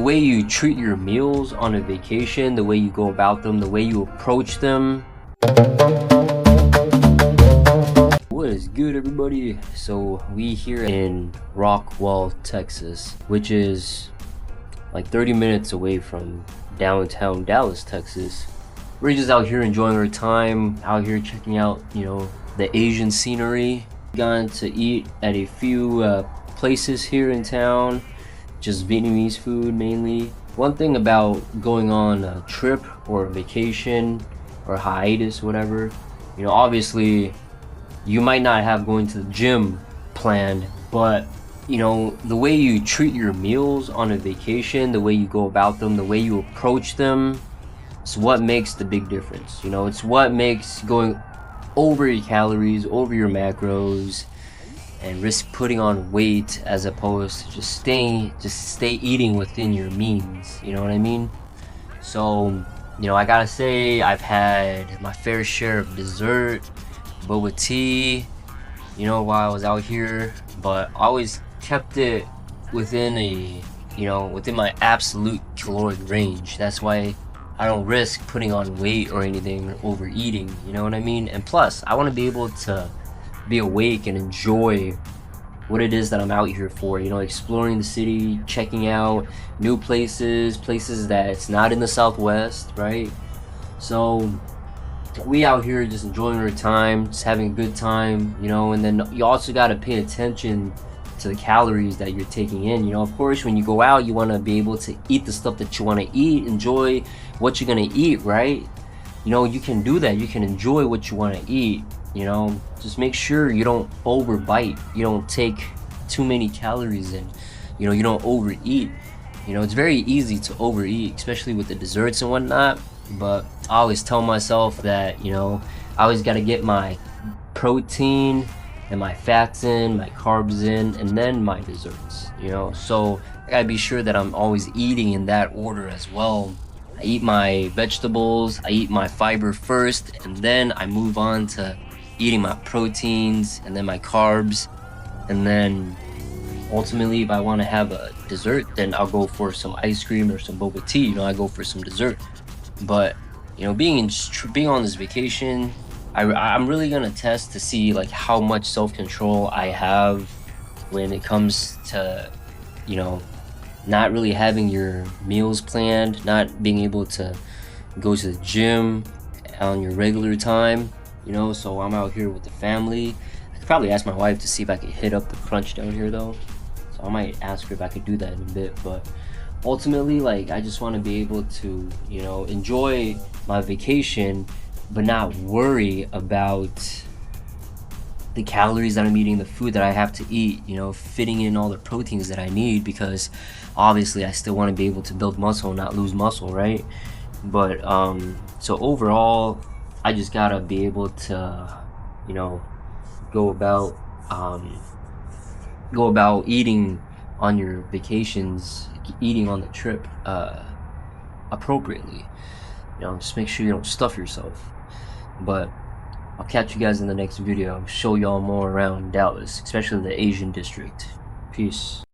way you treat your meals on a vacation, the way you go about them, the way you approach them. What is good, everybody? So we here in Rockwall, Texas, which is like 30 minutes away from downtown Dallas, Texas. We're just out here enjoying our time, out here checking out, the Asian scenery. Gone to eat at a few places here in town, just Vietnamese food mainly. One thing about going on a trip or a vacation or a hiatus, whatever, obviously you might not have going to the gym planned, but the way you treat your meals on a vacation, the way you go about them, the way you approach them, is what makes the big difference. It's what makes going over your calories, over your macros, and risk putting on weight as opposed to just stay eating within your means. You know what I mean? So I gotta say, I've had my fair share of dessert, boba tea, while I was out here, but I always kept it within within my absolute caloric range. That's why I don't risk putting on weight or anything or overeating, you know what I mean? And plus, I want to be able to be awake and enjoy what it is that I'm out here for, exploring the city, checking out new places that it's not in the Southwest, right? So we out here just enjoying our time, just having a good time, and then you also got to pay attention to the calories that you're taking in. Of course, when you go out, you want to be able to eat the stuff that you want to eat, enjoy what you're going to eat, right? You can do that. You can enjoy what you want to eat, just make sure you don't overbite, you don't take too many calories in, you don't overeat. It's very easy to overeat, especially with the desserts and whatnot, but I always tell myself that, I always got to get my protein and my fats in, my carbs in, and then my desserts, so I gotta be sure that I'm always eating in that order as well. I eat my vegetables, I eat my fiber first, and then I move on to eating my proteins and then my carbs, and then ultimately if I want to have a dessert, then I'll go for some ice cream or some boba tea. I go for some dessert. But being on this vacation, I'm really gonna test to see like how much self-control I have when it comes to not really having your meals planned, not being able to go to the gym on your regular time, so I'm out here with the family. I could probably ask my wife to see if I could hit up the crunch down here though, so I might ask her if I could do that in a bit. But ultimately, like, I just want to be able to enjoy my vacation but not worry about the calories that I'm eating, the food that I have to eat, fitting in all the proteins that I need, because obviously I still want to be able to build muscle, not lose muscle, right? But so overall, I just gotta be able to go about eating on your vacations, eating on the trip appropriately. Just make sure you don't stuff yourself. But I'll catch you guys in the next video. Show y'all more around Dallas, especially the Asian district. Peace.